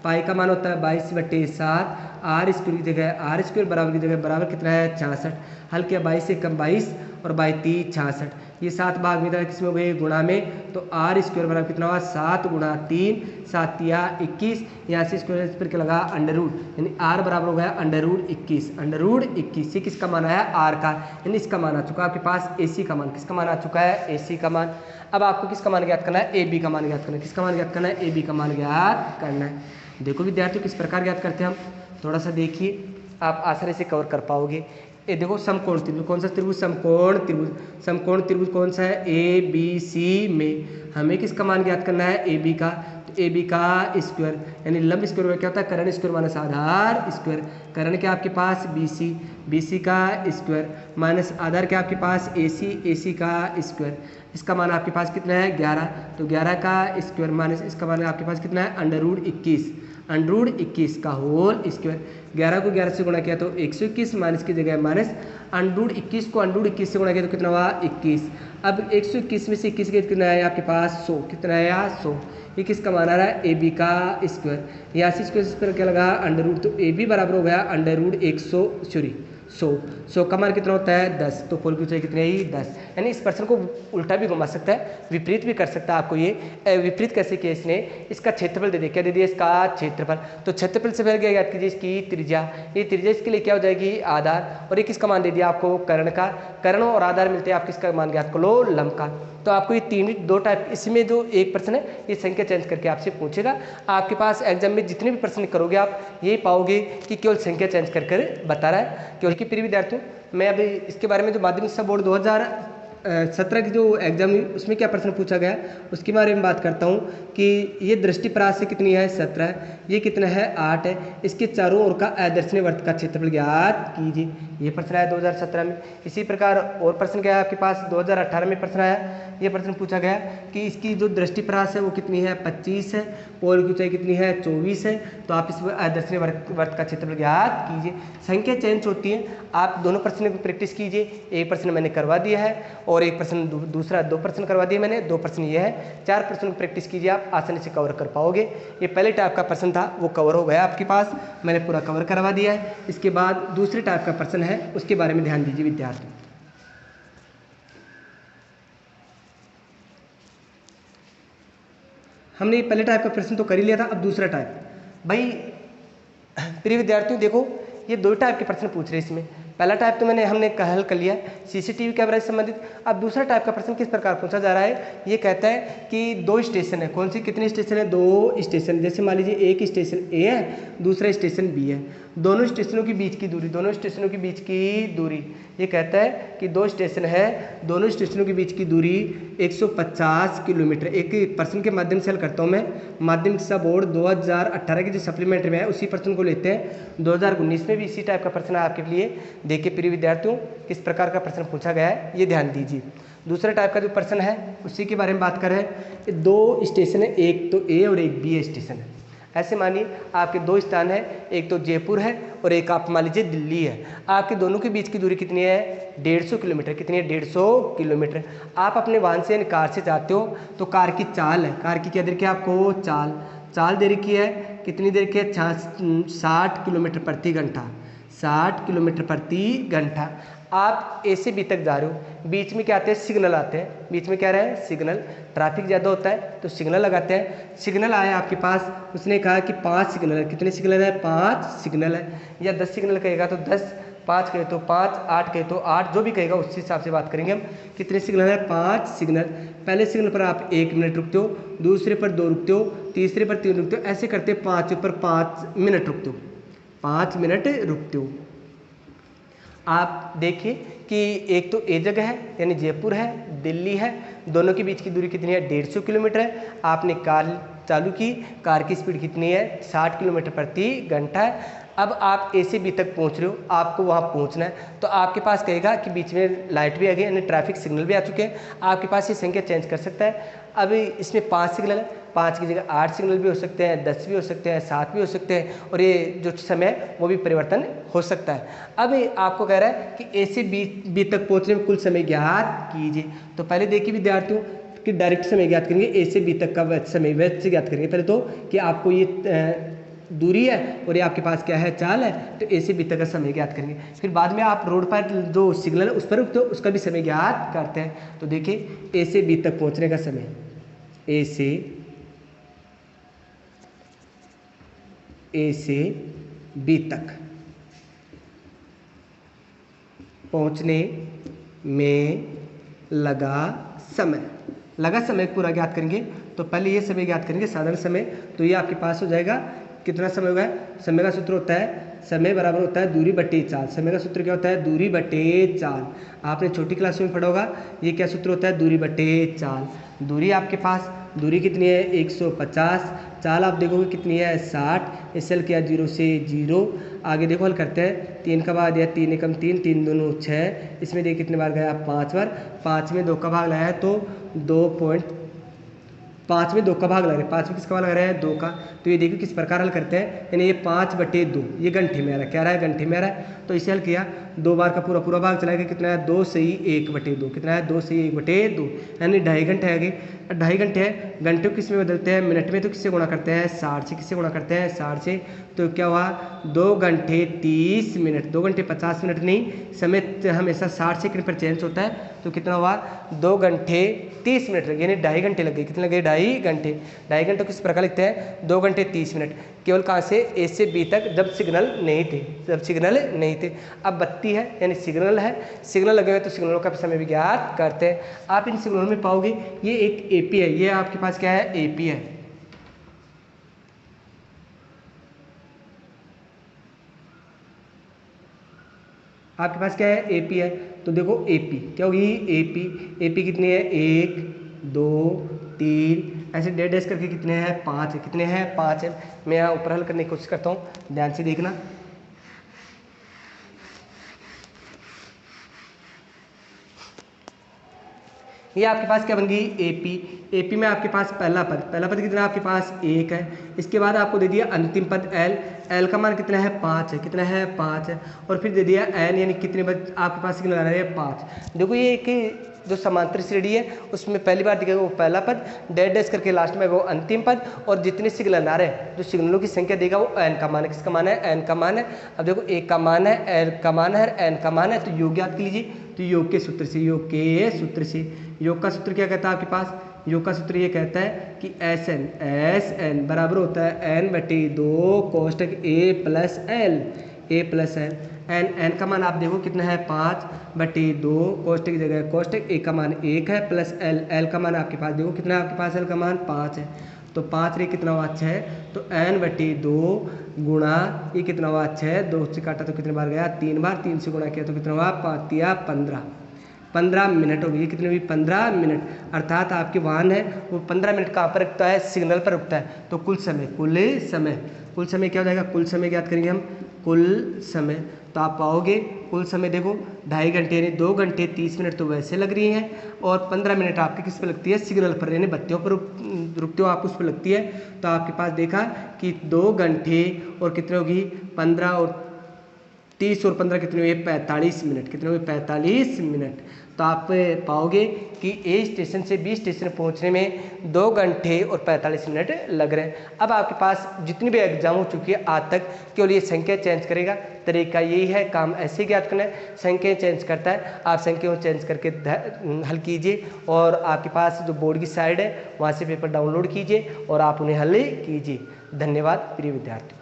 पाई का मान होता है 22/7, आर स्क्वायर की जगह आर स्क्वायर बराबर की जगह बराबर कितना है 66। हल किया 22 से कम 22 और 22 66, ये 7 भाग में किसमें हो गए गुणा में। तो आर स्क्वायर बराबर कितना हुआ 7 गुणा 3, 7 तिया 21, यहाँ से स्क्वायर पर क्या लगा अंडर रूट, यानी आर बराबर हो गया √21, √21 से किसका मान आया आर का, यानी इसका मान आ चुका आपके पास एसी का मान, किसका मान आ चुका है एसी का मान। अब आपको किसका मान ज्ञात करना है ए बी का मान ज्ञात करना है, किसका मान ज्ञात करना है ए बी का मान ज्ञात करना है। देखो विद्यार्थियों किस प्रकार ज्ञात करते हैं हम, थोड़ा सा देखिए आप आसानी से कवर कर पाओगे। ये देखो समकोण त्रिभुज, कौन सा त्रिभुज समकोण त्रिभुज, समकोण त्रिभुज कौन सा है ए बी सी में हमें किसका मान ज्ञात करना है ए बी का। तो ए बी का स्क्वायर यानी लंब स्क्वायर में क्या होता है कर्ण स्क्वायर माइनस आधार स्क्वायर, कर्ण क्या आपके पास बी सी, बी सी का स्क्वायर माइनस आधार क्या आपके पास ए सी, ए सी का स्क्वायर, इसका मान आपके पास कितना है 11, तो 11 का स्क्वायर माइनस इसका मान आपके पास कितना है √21, √21 का होल स्क्वायर। 11 को 11 से गुणा किया तो 121, माइनस की जगह माइनस, √21 को √21 से गुणा किया तो कितना हुआ 21। अब 121 में से 21 के कितना है आपके पास 100, कितना है 100, ये किसका मान आ रहा है ए बी का स्क्वायर। यहाँ से स्क्वायर क्या लगा अंडर रूट, तो ए बी बराबर हो गया √100 का मान कितना होता है 10, तो पोल की ऊंचाई कितनी है 10। यानी इस प्रश्न को उल्टा भी घुमा सकता है, विपरीत भी कर सकता है। आपको ये विपरीत कैसे किया इसने, इसका क्षेत्रफल दे दिया, क्या दे दिया इसका क्षेत्रफल, तो क्षेत्रफल से पहले क्या याद कीजिए इसकी त्रिज्या, ये त्रिज्या इसके लिए क्या हो जाएगी आधार, और ये किसका मान दे दिया आपको कर्ण का, कर्ण और आधार मिलते हैं आप किसका मान ज्ञात कर लो लंब का। तो आपको ये दो टाइप, इसमें जो एक प्रश्न है ये संख्या चेंज करके आपसे पूछेगा। आपके पास एग्जाम में जितने भी प्रश्न करोगे आप यही पाओगे कि केवल संख्या चेंज कर बता रहा है। क्योंकि प्रिय विद्यार्थियों मैं अभी इसके बारे में जो माध्यमिक शिक्षा बोर्ड 2017 की जो एग्जाम हुई उसमें क्या प्रश्न पूछा गया उसके बारे में बात करता हूँ कि ये दृष्टिप्रास से कितनी है 17, ये कितना है 8 है, इसके चारों ओर का अदर्शनीय वृत्त का क्षेत्रफल ज्ञात कीजिए, ये प्रश्न आया 2017 में। इसी प्रकार और प्रश्न क्या है आपके पास 2018 में प्रश्न आया, ये प्रश्न पूछा गया कि इसकी जो दृष्टिप्रास है वो कितनी है 25 है, पोल की ऊंचाई कितनी है 24 है, तो आप इस अदर्शनीय वृत्त का क्षेत्रफल ज्ञात कीजिए। संख्या चेंज होती है, आप दोनों प्रश्न की प्रैक्टिस कीजिए। एक प्रश्न मैंने करवा दिया है और एक प्रश्न दूसरा, 2 प्रश्न करवा दिए मैंने, 2 प्रश्न ये है, 4 प्रश्नों की प्रैक्टिस कीजिए, आप आसानी से कवर कर पाओगे। ये पहले टाइप का प्रश्न था वो कवर हो गया आपके पास, मैंने पूरा कवर करवा दिया है। इसके बाद दूसरे टाइप का प्रश्न है उसके बारे में ध्यान दीजिए विद्यार्थी। हमने ये पहले टाइप का प्रश्न तो कर ही लिया था, अब दूसरा टाइप। भाई प्रिय विद्यार्थियों देखो ये 2 टाइप के प्रश्न पूछ रहे हैं इसमें। पहला टाइप तो हमने हल कर लिया सीसीटीवी कैमरा से संबंधित। अब दूसरा टाइप का प्रश्न किस प्रकार पूछा जा रहा है, ये कहता है कि 2 स्टेशन है, कौन सी कितने स्टेशन है 2 स्टेशन, जैसे मान लीजिए एक स्टेशन ए है दूसरा स्टेशन बी है। दोनों स्टेशनों के बीच की दूरी, दोनों स्टेशनों के बीच की दूरी, ये कहता है कि दो स्टेशन है, दोनों स्टेशनों के बीच की दूरी 150 किलोमीटर। एक प्रश्न के माध्यम से हल करता हूँ मैं। माध्यमिक शिक्षा बोर्ड 2018 के जो सप्लीमेंट्री में है उसी प्रश्न को लेते हैं। 2019 में भी इसी टाइप का प्रश्न आपके लिए। देखिए प्रिय विद्यार्थियों, किस प्रकार का प्रश्न पूछा गया है ये ध्यान दीजिए। दूसरे टाइप का जो प्रश्न है उसी के बारे में बात कर रहे हैं। दो स्टेशन है, एक तो ए और एक बी स्टेशन है। ऐसे मानिए आपके दो स्थान है, एक तो जयपुर है और एक आप मान लीजिए दिल्ली है। आपके दोनों के बीच की दूरी कितनी है? 150 किलोमीटर। कितनी है? 150 किलोमीटर। आप अपने वाहन से यानी कार से जाते हो तो कार की चाल है, कार की क्या दे रखी है आपको? चाल दे रखी है। कितनी देर की है? 60 किलोमीटर प्रति घंटा। 60 किलोमीटर प्रति घंटा। आप ए से बी तक जा रहे हो, बीच में क्या आते हैं? सिग्नल आते हैं। बीच में क्या रहे? सिग्नल। ट्रैफिक ज़्यादा होता है तो सिग्नल लगाते हैं। सिग्नल आया आपके पास, उसने कहा कि 5 सिग्नल है। कितने सिग्नल है? 5 सिग्नल है। या 10 सिग्नल कहेगा तो 10, 5 कहे तो 5, 8 कहे तो 8, जो भी कहेगा उस हिसाब से बात करेंगे हम। कितने सिग्नल है? 5 सिग्नल। पहले सिग्नल पर आप 1 मिनट रुकते हो, दूसरे पर 2 रुकते हो, तीसरे पर 3 रुकते हो, ऐसे करते 5 पर 5 मिनट रुकते हो, 5 मिनट रुकते हो। आप देखिए कि एक तो ए जगह है यानी जयपुर है, दिल्ली है, दोनों के बीच की दूरी कितनी है? 150 किलोमीटर है। आपने कार चालू की, कार की स्पीड कितनी है? 60 किलोमीटर प्रति घंटा है। अब आप ए से बी तक पहुंच रहे हो, आपको वहां पहुंचना है तो आपके पास कहेगा कि बीच में लाइट भी आ गई यानी ट्रैफिक सिग्नल भी आ चुके हैं। आपके पास ये संख्या चेंज कर सकता है। अभी इसमें 5 सिग्नल है, 5 की जगह 8 सिग्नल भी हो सकते हैं, 10 भी हो सकते हैं, 7 भी हो सकते हैं और ये जो समय है वो भी परिवर्तन हो सकता है। अब आपको कह रहा है कि ए से बी तक पहुंचने में कुल समय ज्ञात कीजिए। तो पहले देखिए विद्यार्थियों कि डायरेक्ट समय ज्ञात करेंगे, ए से बी तक का समय वैसे ज्ञात करेंगे। पहले तो कि आपको ये दूरी है और ये आपके पास क्या है? चाल है, तो ए से बी तक का समय ज्ञात करेंगे। फिर बाद में आप रोड पर जो सिग्नल है उस पर रुकते हो, उसका भी समय ज्ञात करते हैं। तो देखिए ए से बी तक पहुंचने का समय, ए से बी तक पहुंचने में लगा समय पूरा ज्ञात करेंगे। तो पहले ये समय ज्ञात करेंगे साधारण समय। तो ये आपके पास हो जाएगा, कितना समय होगा? समय का सूत्र होता है, समय बराबर होता है दूरी बटे चाल। समय का सूत्र क्या होता है? दूरी बटे चाल। आपने छोटी क्लास में पढ़ा होगा, ये क्या सूत्र होता है? दूरी बटे चाल। दूरी आपके पास, दूरी कितनी है? 150। चाल आप देखोगे कितनी है? 60। इससे हल किया 0 से 0। आगे देखो हल करते हैं। 3 का भाग दिया, 3 एकम 3, 3 दूनी 6। इसमें देखिए कितने बार गया? 5 बार। 5 में 2 का भाग लगाया तो 5 में 2 का भाग लग रहा है। 5 में किसका भाग लग रहा है? 2 का। तो ये देखिए किस प्रकार हल करते हैं, यानी ये 5/2 ये घंटे में आ रहा है। क्या रहा है? घंटे में आ रहा है। तो इसे हल किया, 2 बार का पूरा भाग चला गया। कितना है? 2 सही 1/2। कितना है? 2 सही 1/2 यानी 2.5 घंटे आ गए। 2.5 घंटे है, घंटे को किस में बदलते हैं? मिनट में। तो किससे गुणा करते हैं? 60 से। किससे गुणा करते हैं? 60 से। तो क्या हुआ? 2 घंटे 30 मिनट। 2 घंटे 50 मिनट नहीं, समय हमेशा 60 सेकंड पर चेंज होता है। तो कितना हुआ? 2 घंटे 30 मिनट लगे यानी 2.5 घंटे लग गए। कितने लगे? 2.5 घंटे। 2.5 घंटे किस प्रकार लिखते हैं? 2 घंटे 30 मिनट। केवल कहाँ से? ए से बी तक, जब सिग्नल नहीं थे। अब बत्ती है यानी सिग्नल है, सिग्नल लगे हुए तो सिग्नलों का समय भी ज्ञात करते हैं। आप इन सिग्नलों में पाओगे ये एक एपी है, ये आपके पास क्या है? एपी है। आपके पास क्या है? एपी है। तो देखो एपी क्या होगी? एपी कितनी है? 1 2 3 ऐसे डैश करके कितने हैं? 5 है। कितने हैं? 5 है। मैं यहाँ ऊपर हल करने की कोशिश करता हूँ, ध्यान से देखना। ये आपके पास क्या बन गई? एपी में आपके पास पहला पद कितना आपके पास? 1 है। इसके बाद आपको दे दिया अंतिम पद एल का मान कितना है? 5 है। कितना है? 5 है। और फिर दे दिया एन यानी कितने पद आपके पास सिग्नल आ रहे हैं? 5। देखो ये एक जो समांतर श्रेणी है उसमें पहली बार दिखेगा वो पहला पद, डैश करके लास्ट में वो अंतिम पद, और जितने सिग्नल आ रहे हैं जो सिग्नलों की संख्या देगा वो एन का मान है। किसका मान है? एन का मान है। अब देखो 1 का मान है, एल का मान है, एन का मान है। तो योग याद कर लीजिए। तो योग के सूत्र से योग का सूत्र क्या कहता है आपके पास? योग का सूत्र ये कहता है कि एस एन बराबर होता है n/2 कोष्टक a प्लस एल। एन का मान आप देखो कितना है? 5/2 कोष्टक की जगह कोष्टक, a का मान 1 है प्लस एल का मान आपके पास देखो कितना है? आपके पास एल का मान 5 है। तो 5 रे कितना हुआ? 6। तो n/2 गुणा ये कितना हुआ 6, 2 से काटा तो कितने बार गया 3 बार, 3 से गुणा किया तो कितना हुआ 5 या 15 मिनट हो गई। कितने हुई 15 मिनट, अर्थात आपके वाहन है वो 15 मिनट कहाँ पर रुकता है, सिग्नल पर रुकता है। तो कुल समय क्या हो जाएगा, कुल समय ज्ञात करेंगे हम, कुल समय। तो आप पाओगे कुल समय देखो 2.5 घंटे यानी 2 घंटे 30 मिनट तो वैसे लग रही हैं, और 15 मिनट आपकी किस पे लगती है, सिग्नल पर, यानी बत्तियों पर रुकते हो आप उस पर लगती है। तो आपके पास देखा कि 2 घंटे और कितने होगी 15 और 30 और 15 कितने हुए 45 मिनट, कितने हुए 45 मिनट। तो आप पाओगे कि ए स्टेशन से बी स्टेशन पहुंचने में 2 घंटे और 45 मिनट लग रहे हैं। अब आपके पास जितनी भी एग्जाम हो चुकी है आज तक, केवल ये संख्या चेंज करेगा। तरीका यही है, काम ऐसे ज्ञात करना है, संख्या चेंज करता है। आप संख्या चेंज करके हल कीजिए, और आपके पास जो बोर्ड की साइड है वहाँ से पेपर डाउनलोड कीजिए और आप उन्हें हल कीजिए। धन्यवाद प्रिय विद्यार्थी।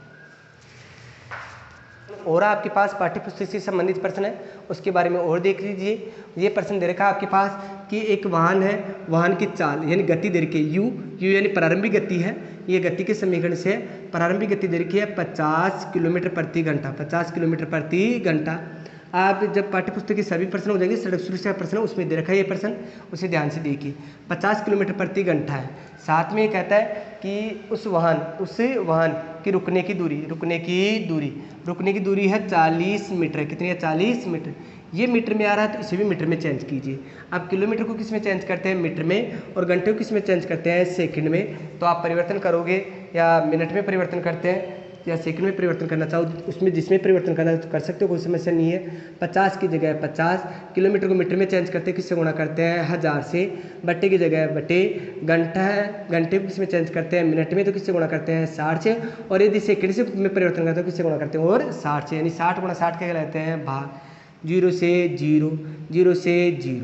और आपके पास पाठ्य पुस्तक से संबंधित प्रश्न है, उसके बारे में और देख लीजिए। ये प्रश्न दे रखा है आपके पास कि एक वाहन है, वाहन की चाल यानी गति दे रखी है यू यानी प्रारंभिक गति है। ये गति के समीकरण से प्रारंभिक गति दे रखी है 50 किलोमीटर प्रति घंटा, 50 किलोमीटर प्रति घंटा। आप जब पाठ्य पुस्तक के सभी प्रश्न हो जाएंगे, सड़क सुरक्षा प्रश्न उसमें दे रखा है ये प्रश्न, उसे ध्यान से देखिए। 50 किलोमीटर प्रति घंटा है, साथ में ये कहता है कि उस वाहन की रुकने की दूरी है 40 मीटर। कितनी है 40 मीटर। ये मीटर में आ रहा है तो इसे भी मीटर में चेंज कीजिए। आप किलोमीटर को किस में चेंज करते हैं, मीटर में, और घंटे को किस में चेंज करते हैं, सेकंड में। तो आप परिवर्तन करोगे या मिनट में परिवर्तन करते हैं या सेकंड में परिवर्तन करना चाहो, उसमें जिसमें परिवर्तन करना है तो कर सकते हो, कोई समस्या नहीं है। 50 की जगह 50, किलोमीटर को मीटर में चेंज करते हैं, किससे गुणा करते हैं 1000 से, बट्टे की जगह बटे, घंटा है घंटे को किस में चेंज करते हैं मिनट में, तो किससे गुणा करते हैं 60 से, और यदि सेकंड से में परिवर्तन करते हैं तो किससे गुणा करते हैं और 60 से, यानी 60 गुणा 60 क्या कहलाते हैं भाग, 0 से 0।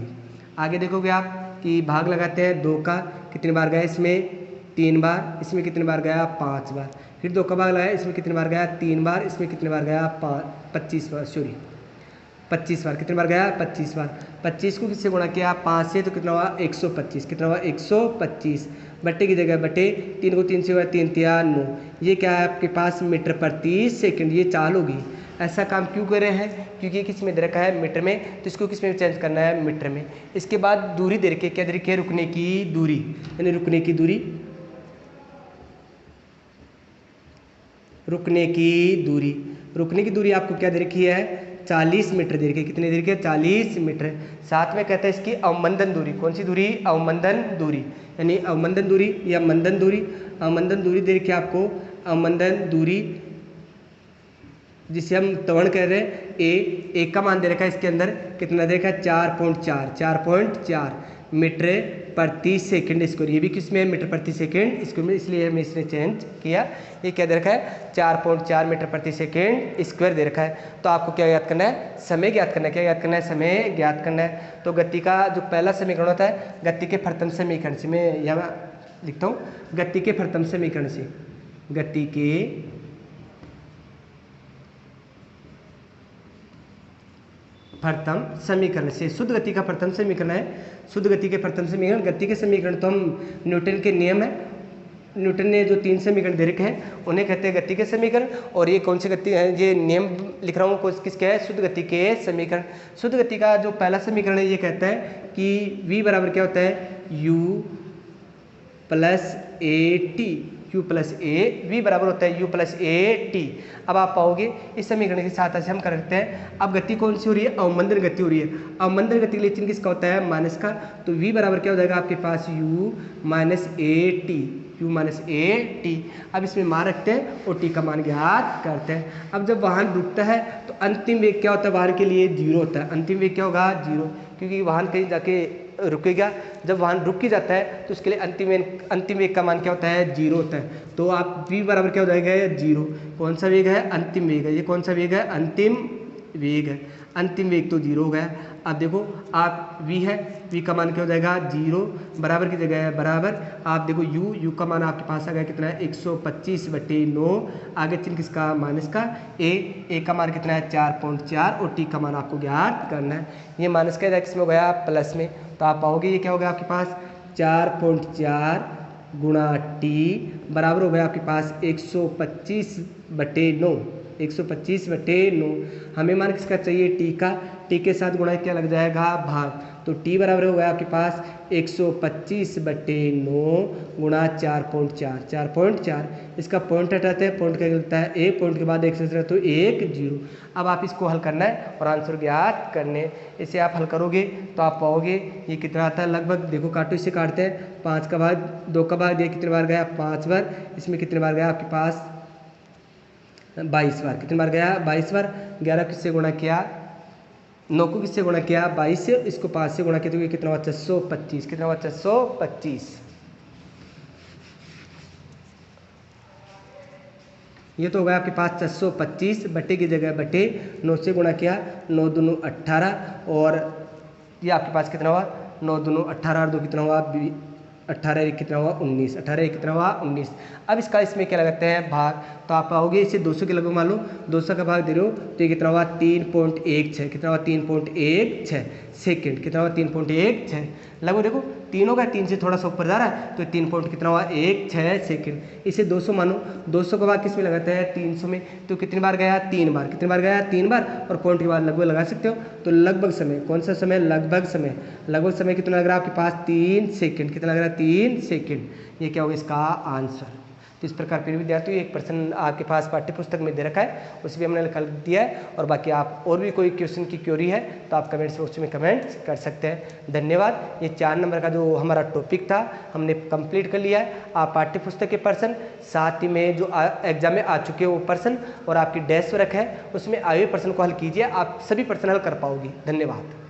आगे देखोगे आप कि भाग लगाते हैं 2 का, कितनी बार गया इसमें 3 बार, इसमें कितनी बार गया 5 बार, फिर 2 का भाग लगाया, इसमें कितनी बार गया 3 बार, इसमें कितनी बार गया 25 बार, कितनी बार गया 25 बार। 25 को किससे गुणा किया 5 से, तो कितना हुआ 125, कितना हुआ 125, बट्टे की जगह बटे, 3 को 3 से हुआ 3 तिया 9। ये क्या है आपके पास मीटर प्रति सेकंड, ये चाल होगी। ऐसा काम क्यों कर रहे हैं, क्योंकि किस में दे रखा है मीटर में, तो इसको किस में चेंज करना है मीटर में। इसके बाद दूरी दे रखी है, क्या दे रखी है रुकने की दूरी, यानी रुकने की दूरी आपको क्या दे रखी है 40 मीटर दे रखी है। कितनी दे रखी है 40 मीटर। साथ में कहता है इसकी अवमंदन दूरी, कौन सी दूरी, अवमंदन दूरी, यानी अवमंदन दूरी या मंदन दूरी दे रखी है आपको, अवमंदन दूरी जिसे हम त्वरण कह रहे हैं ए का मान दे रखा है इसके अंदर, कितना दे रखा है 4.4 मीटर प्रति सेकंड स्क्वायर। ये भी किसमें है मीटर प्रति सेकंड स्क्वायर में, इसलिए हमने इसने चेंज किया। ये क्या दे रखा है 4.4 मीटर प्रति सेकंड स्क्वायर दे रखा है। तो आपको क्या याद करना है, समय ज्ञात करना है। क्या याद करना है, समय ज्ञात करना है। तो गति का जो पहला समीकरण होता है, गति के प्रथम समीकरण से, मैं यहाँ लिखता हूँ गति के प्रथम समीकरण से, गति के प्रथम समीकरण से, शुद्ध गति का प्रथम समीकरण है, शुद्ध गति के प्रथम समीकरण। गति के समीकरण तो हम न्यूटन के नियम है, न्यूटन ने जो 3 समीकरण दे रखे हैं उन्हें कहते हैं गति के समीकरण। और ये कौन सी गति है, ये नियम लिख रहा हूँ किसके है, शुद्ध गति के समीकरण। शुद्ध गति का जो पहला समीकरण है ये कहता है कि v बराबर क्या होता है u plus A T, u plus A, v बराबर होता है u प्लस ए टी। अब आप पाओगे इस समीकरण के साथ ऐसे हम करते हैं। अब गति कौन सी हो रही है, अवमंदन गति हो रही है। अवमंदन गति के लिए चिन्ह किसका होता है माइनस का, तो v बराबर क्या हो जाएगा आपके पास u माइनस ए टी। अब इसमें मान रखते हैं और टी का मान ज्ञात करते हैं। अब जब वाहन रुकता है तो अंतिम वेग क्या होता है, वाहन के लिए 0 होता है। अंतिम वेग क्या होगा 0, क्योंकि वाहन कहीं जाके रुकेगा। जब वाहन रुक ही जाता है तो उसके लिए अंतिम वेग का मान क्या होता है 0 होता है। तो आप v बराबर क्या हो जाएगा 0, कौन सा वेग है अंतिम वेग है, ये कौन सा वेग है अंतिम वेग है, अंतिम वेग तो 0 हो गया। अब देखो आप v है, v का मान क्या हो जाएगा 0, बराबर की जगह है बराबर। आप देखो u का मान आपके पास आ गया कितना है 125/9। आगे चिन्ह किसका माइनस का, a का मान कितना है 4.4 और t का मान आपको ज्ञात करना है। ये माइनस का किसमें हो गया प्लस में, तो आप पाओगे ये क्या हो गया आपके पास 4.4 गुणा टी बराबर हो गया आपके पास 125/9। 125/9 हमें मान किसका चाहिए, टी का। टी के साथ गुणा क्या लग जाएगा, भाग। तो टी बराबर हो गया आपके पास 125/9 गुणा 4.4। 4.4 इसका पॉइंट हटाते हैं, पॉइंट क्या लगता है, एक पॉइंट के बाद एक से तो 1 0। अब आप इसको हल करना है और आंसर ज्ञात करने। इसे आप हल करोगे तो आप पाओगे ये कितना आता है लगभग। देखो काटो, इसे काटते हैं। 5 का भाग 2 का भाग दिया, कितने बार गया, 5 बार। इसमें कितने बार गया आपके पास, 22 बार। कितने बार गया, 22 बार। 11 किससे गुणा किया, 9 को किससे गुणा किया, 22 से। इसको 5 से गुणा किया तो ये कितना हुआ, 625। कितना हुआ, 625। ये तो हो गया आपके पास 625 बटे की जगह बटे 9 से गुणा किया, 9 दूनी 18 और ये आपके पास कितना हुआ, 9 दूनी 18 और 2 कितना हुआ, 18 कितना हुआ, 19। 18 कितना हुआ, 19। अब इसका इसमें क्या लगाते हैं, भाग। तो आप पाओगे इसे 200 के लगभग मान लो, 200 का भाग दे रहे हो तो ये कितना हुआ, 3.16। कितना हुआ, 3.16 सेकेंड। कितना हुआ, 3.16 लगभग। देखो तीनों का 3 से थोड़ा सा ऊपर जा रहा है तो 3 पॉइंट कितना हुआ, 16 सेकेंड। इसे 200 मानो, 200 का भाग किस में लगाते हैं, 300 में। तो कितनी बार गया, 3 बार। कितनी बार गया, 3 बार। और पॉइंट के बाद लगभग लगा सकते हो। तो लगभग समय, कौन सा समय, लगभग समय। लगभग समय कितना लग रहा है आपके पास, 3 सेकेंड। कितना लग रहा है, 3 सेकेंड। ये क्या होगा इसका आंसर। तो इस प्रकार फिर विद्यार्थियों एक प्रश्न आपके पास पाठ्य पुस्तक में दे रखा है, उसे भी हमने लिख दिया है। और बाकी आप और भी कोई क्वेश्चन की क्वेरी है तो आप कमेंट्स बॉक्स में कमेंट कर सकते हैं। धन्यवाद। ये 4 नंबर का जो हमारा टॉपिक था हमने कंप्लीट कर लिया है। आप पाठ्य पुस्तक के प्रश्न, साथ ही में जो एग्जाम में आ चुके हैं वो प्रश्न और आपकी डेस्क वर्क है उसमें आए हुए प्रश्न को हल कीजिए। आप सभी प्रश्न हल कर पाओगे। धन्यवाद।